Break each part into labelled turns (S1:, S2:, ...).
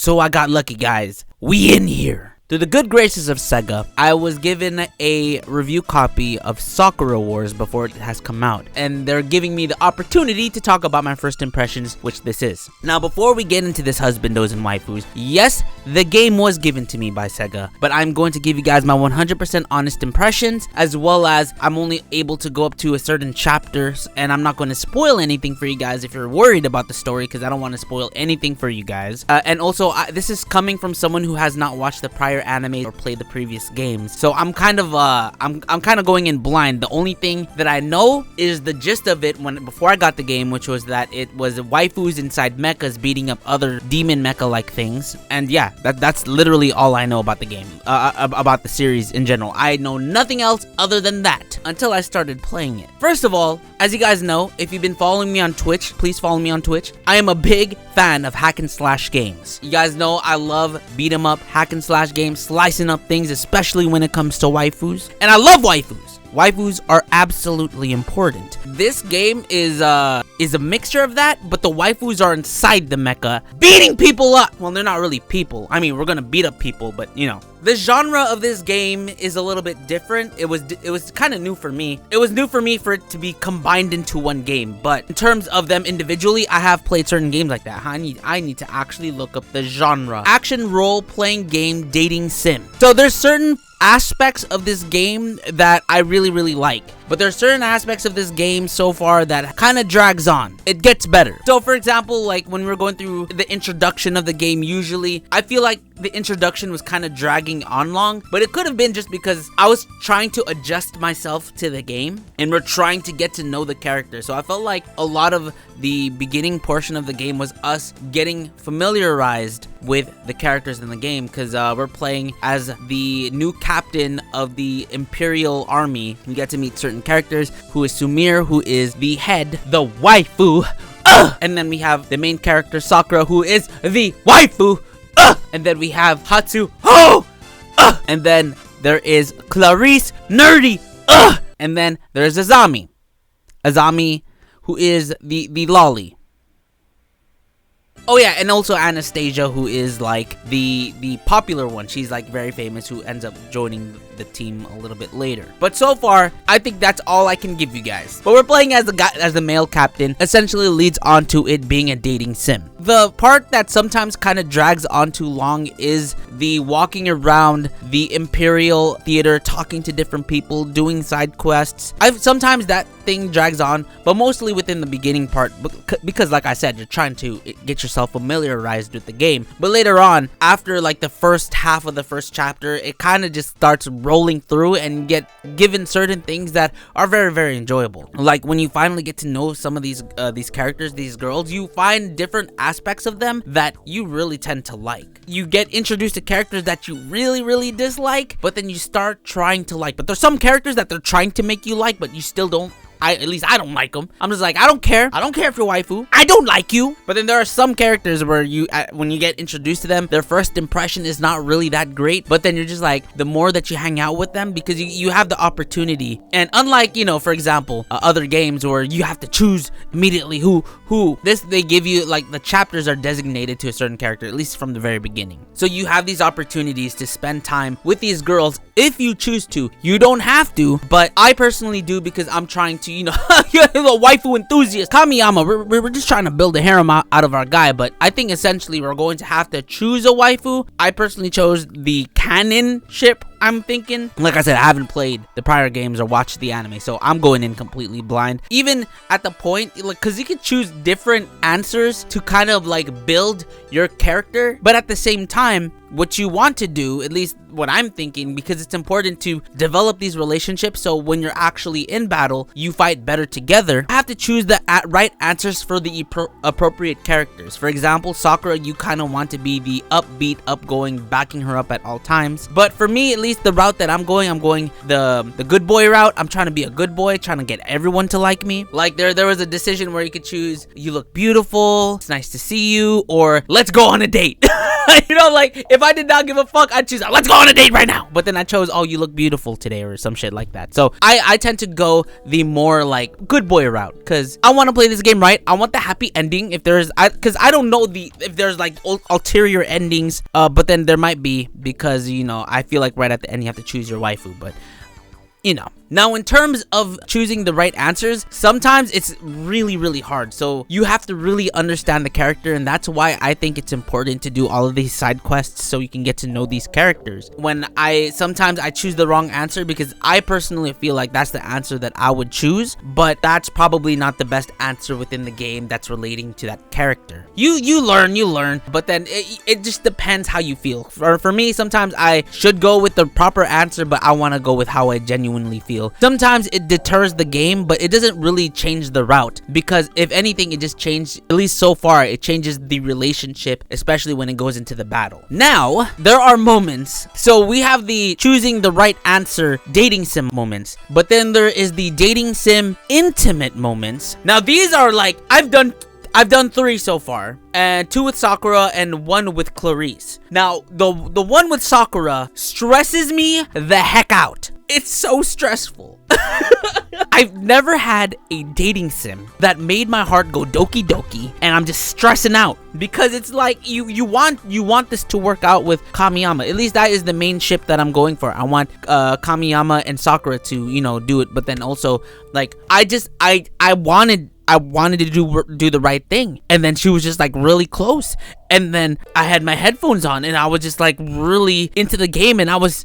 S1: So I got lucky, guys. We in here. Through the good graces of Sega, I was given a review copy of Sakura Wars before it has come out, and they're giving me the opportunity to talk about my first impressions, which this is. Now, before we get into this husbandos and waifus, yes, the game was given to me by Sega, but I'm going to give you guys my 100% honest impressions, as well as I'm only able to go up to a certain chapter, and I'm not going to spoil anything for you guys if you're worried about the story, because I don't want to spoil anything for you guys. And also, this is coming from someone who has not watched the prior anime or played the previous games, so I'm kind of I'm kind of going in blind. The only thing that I know is the gist of it before I got the game, which was that it was waifus inside mechas beating up other demon mecha like things. And yeah, that's literally all I know about the game, about the series in general. I know nothing else other than that until I started playing it. First of all, as you guys know, if you've been following me on Twitch, please follow me on Twitch. I am a big fan of hack and slash games. You guys know I love beat 'em up hack and slash games, slicing up things, especially when it comes to waifus. And I love waifus. Waifus are absolutely important. This game is a mixture of that, but the waifus are inside the mecha, beating people up. Well, they're not really people. I mean, we're gonna beat up people, but you know. The genre of this game is a little bit different. It was kind of new for me. It was new for me for it to be combined into one game. But in terms of them individually, I have played certain games like that. I need to actually look up the genre. Action role-playing game dating sim. So there's certain aspects of this game that I really like, but there's certain aspects of this game so far that kind of drags on. It gets better. So for example, like when we're going through the introduction of the game, usually I feel like the introduction was kind of dragging on long, but it could have been just because I was trying to adjust myself to the game and we're trying to get to know the character. So I felt like a lot of the beginning portion of the game was us getting familiarized with the characters in the game, because we're playing as the new captain of the Imperial Army. We get to meet certain characters, who is Sumire, who is the head, the waifu, and then we have the main character Sakura, who is the waifu, and then we have Hatsu, and then there is Clarice, nerdy, and then there's Azami, who is the lolly. Oh yeah, and also Anastasia, who is like the popular one. She's like very famous, who ends up joining the team a little bit later. But so far, I think that's all I can give you guys. But we're playing as the male captain. Essentially leads on to it being a dating sim. The part that sometimes kind of drags on too long is the walking around the Imperial Theater, talking to different people, doing side quests. Sometimes that thing drags on, but mostly within the beginning part, because like I said, you're trying to get yourself familiarized with the game. But later on, after like the first half of the first chapter, it kind of just starts rolling through and get given certain things that are very enjoyable. Like when you finally get to know some of these characters, these girls, you find different aspects of them that you really tend to like. You get introduced to characters that you really dislike, but then you start trying to like. But there's some characters that they're trying to make you like, but you still don't. At least I don't like them. I'm just like, I don't care if you're waifu. I don't like you. But then there are some characters where when you get introduced to them, their first impression is not really that great. But then you're just like, the more that you hang out with them, because you have the opportunity. And unlike, you know, for example, other games where you have to choose immediately who, they give you, like, the chapters are designated to a certain character, at least from the very beginning. So you have these opportunities to spend time with these girls if you choose to. You don't have to, but I personally do, because I'm trying to, you know, you're the waifu enthusiast. Kamiyama, we're just trying to build a harem out of our guy, but I think essentially we're going to have to choose a waifu. I personally chose the canon ship. I'm thinking, like I said, I haven't played the prior games or watched the anime, so I'm going in completely blind. Even at the point, like, because you can choose different answers to kind of like build your character, but at the same time, what you want to do, at least what I'm thinking, because it's important to develop these relationships, so when you're actually in battle, you fight better together. I have to choose the right answers for the appropriate characters. For example, Sakura, you kind of want to be the upbeat, outgoing, backing her up at all times. But for me, at least the route that I'm going the good boy route. I'm trying to be a good boy, trying to get everyone to like me. Like there was a decision where you could choose, you look beautiful, it's nice to see you, or let's go on a date. You know, like, if I did not give a fuck, I'd choose, let's go on a date right now. But then I chose, oh, you look beautiful today, or some shit like that. So I tend to go the more like good boy route, because I want to play this game right. I want the happy ending. If there's, because I don't know if there's like ulterior endings, but then there might be, because, you know, I feel like right at the end you have to choose your waifu, but you know. Now, in terms of choosing the right answers, sometimes it's really, really hard. So you have to really understand the character, and that's why I think it's important to do all of these side quests so you can get to know these characters. Sometimes I choose the wrong answer because I personally feel like that's the answer that I would choose, but that's probably not the best answer within the game that's relating to that character. You learn, but then it just depends how you feel. For me, sometimes I should go with the proper answer, but I want to go with how I genuinely feel. Sometimes it deters the game, but it doesn't really change the route, because if anything, it just changed, at least so far, it changes the relationship, especially when it goes into the battle. Now, there are moments. So we have the choosing the right answer dating sim moments, but then there is the dating sim intimate moments. Now, these are like, I've done 3 so far, and 2 with Sakura and 1 with Clarice. Now, the one with Sakura stresses me the heck out. It's so stressful. I've never had a dating sim that made my heart go doki doki, and I'm just stressing out, because it's like you want this to work out with Kamiyama. At least that is the main ship that I'm going for. I want Kamiyama and Sakura to, you know, do it, but then also, like, I wanted to do the right thing, and then she was just like really close, and then I had my headphones on and I was just like really into the game, and I was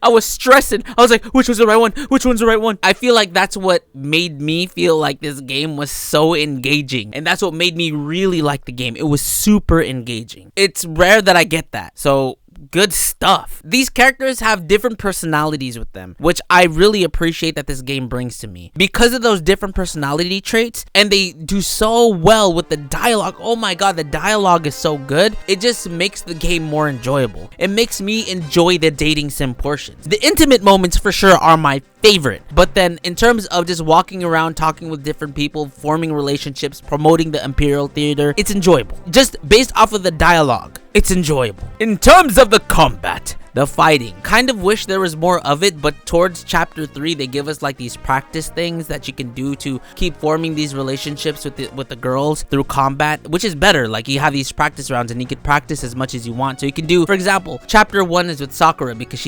S1: I was stressing. I was like, which was the right one? Which one's the right one? I feel like that's what made me feel like this game was so engaging, and that's what made me really like the game. It was super engaging. It's rare that I get that. So good stuff. These characters have different personalities with them, which I really appreciate that this game brings to me, because of those different personality traits, and they do so well with the dialogue. Oh my god, the dialogue is so good. It just makes the game more enjoyable. It makes me enjoy the dating sim portions. The intimate moments for sure are my favorite, but then in terms of just walking around, talking with different people, forming relationships, promoting the Imperial Theater, it's enjoyable. Just based off of the dialogue, it's enjoyable. In terms of the combat, the fighting, kind of wish there was more of it, but towards chapter 3 they give us like these practice things that you can do to keep forming these relationships with the girls through combat, which is better. Like, you have these practice rounds and you can practice as much as you want. So you can do, for example, chapter 1 is with Sakura, because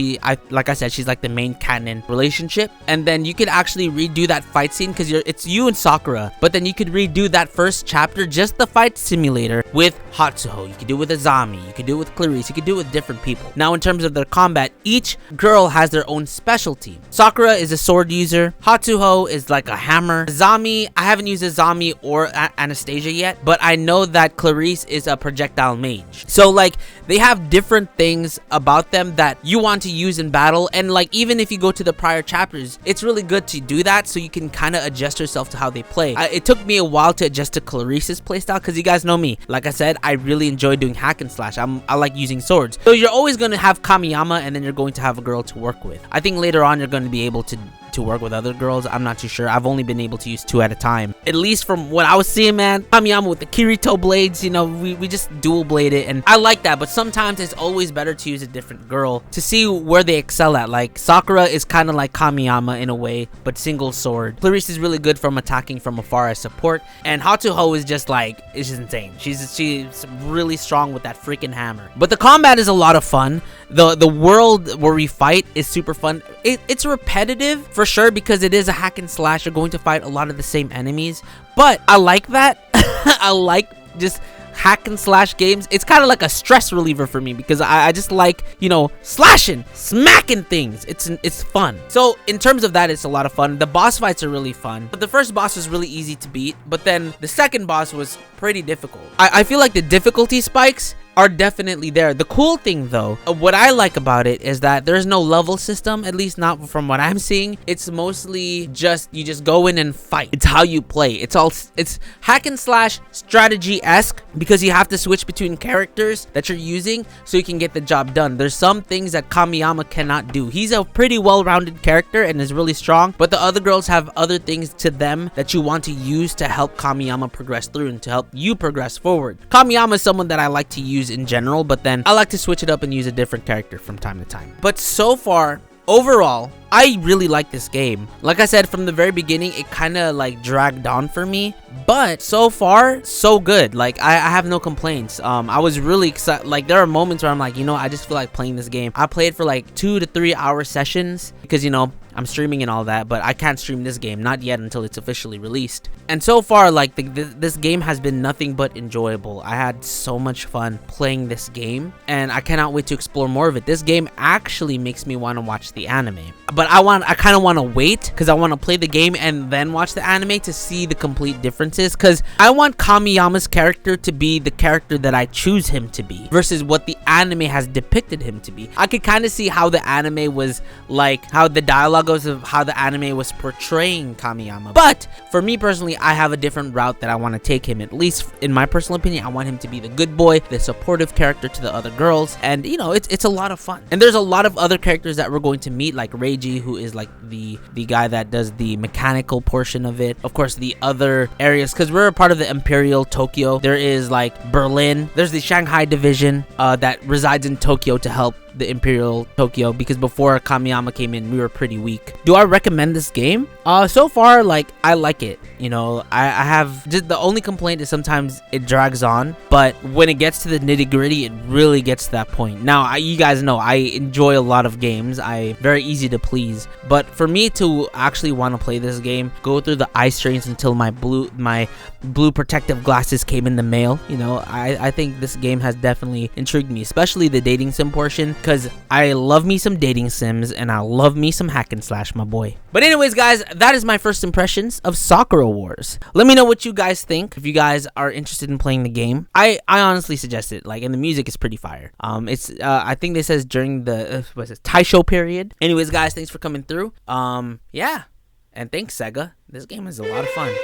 S1: like I said, she's like the main canon relationship, and then you could actually redo that fight scene, because it's you and Sakura, but then you could redo that first chapter, just the fight simulator, with Hatsuho. You could do it with Azami, you could do it with Clarice, you could do it with different people. Now, in terms of their combat, each girl has their own specialty. Sakura is a sword user, Hatsuho is like a hammer, Azami, I haven't used Azami or Anastasia yet, but I know that Clarice is a projectile mage. So like, they have different things about them that you want to use in battle, and like, even if you go to the prior chapters, it's really good to do that so you can kind of adjust yourself to how they play. It took me a while to adjust to Clarice's playstyle, because you guys know me. Like I said, I really enjoy doing hack and slash. I like using swords. So you're always going to have Kamiyama, and then you're going to have a girl to work with. I think later on you're going to be able to work with other girls. I'm not too sure. I've only been able to use 2 at a time, at least from what I was seeing, man. Kamiyama with the Kirito blades, you know, we just dual blade it, and I like that. But sometimes it's always better to use a different girl to see where they excel at. Like, Sakura is kind of like Kamiyama in a way, but single sword. Clarice is really good from attacking from afar as support, and Hatsuho is just like, it's just insane. She's really strong with that freaking hammer. But the combat is a lot of fun. The world where we fight is super fun. It's repetitive for sure, because it is a hack and slash. You're going to fight a lot of the same enemies, but I like that. I like just hack and slash games. It's kind of like a stress reliever for me, because I just like, you know, slashing, smacking things. It's fun. So in terms of that, it's a lot of fun. The boss fights are really fun, but the first boss was really easy to beat, but then the second boss was pretty difficult. I feel like the difficulty spikes are definitely there. The cool thing though, what I like about it, is that there's no level system, at least not from what I'm seeing. It's mostly just, you just go in and fight. It's how you play. It's hack and slash strategy-esque, because you have to switch between characters that you're using so you can get the job done. There's some things that Kamiyama cannot do. He's a pretty well-rounded character and is really strong, but the other girls have other things to them that you want to use to help Kamiyama progress through and to help you progress forward. Kamiyama is someone that I like to use use in general, but then I like to switch it up and use a different character from time to time. But so far, overall, I really like this game. Like I said, from the very beginning, it kind of like dragged on for me, but so far, so good. Like I have no complaints. I was really excited. Like there are moments where I'm like, you know, I just feel like playing this game. I played for like 2 to 3 hour sessions because, you know, I'm streaming and all that, but I can't stream this game, not yet, until it's officially released. And so far, like this game has been nothing but enjoyable. I had so much fun playing this game, and I cannot wait to explore more of it. This game actually makes me want to watch the anime, but I kind of want to wait because I want to play the game and then watch the anime to see the complete differences, because I want Kamiyama's character to be the character that I choose him to be versus what the anime has depicted him to be. I could kind of see how the anime was, like how the dialogue goes of how the anime was portraying Kamiyama, but for me personally, I have a different route that I want to take him. At least in my personal opinion, I want him to be the good boy, the supportive character to the other girls, and you know, it's a lot of fun. And there's a lot of other characters that we're going to meet, like Reiji, who is like the guy that does the mechanical portion of it. Of course, the other areas, because we're a part of the Imperial Tokyo, there is like Berlin, there's the Shanghai division that resides in Tokyo to help the Imperial Tokyo, because before Kamiyama came in, we were pretty weak. Do I recommend this game? So far, like, I like it. You know, I have just, the only complaint is sometimes it drags on, but when it gets to the nitty gritty, it really gets to that point. Now, you guys know I enjoy a lot of games. I very easy to please, but for me to actually want to play this game, go through the eye strains until my blue protective glasses came in the mail, you know, I think this game has definitely intrigued me, especially the dating sim portion, because I love me some dating sims and I love me some hack and slash, my boy. But anyways, guys, that is my first impressions of Sakura Wars. Let me know what you guys think. If you guys are interested in playing the game, I honestly suggest it. Like, and the music is pretty fire. It's I think this says during the Taisho period. Anyways, guys, thanks for coming through. Yeah, and thanks, Sega. This game is a lot of fun.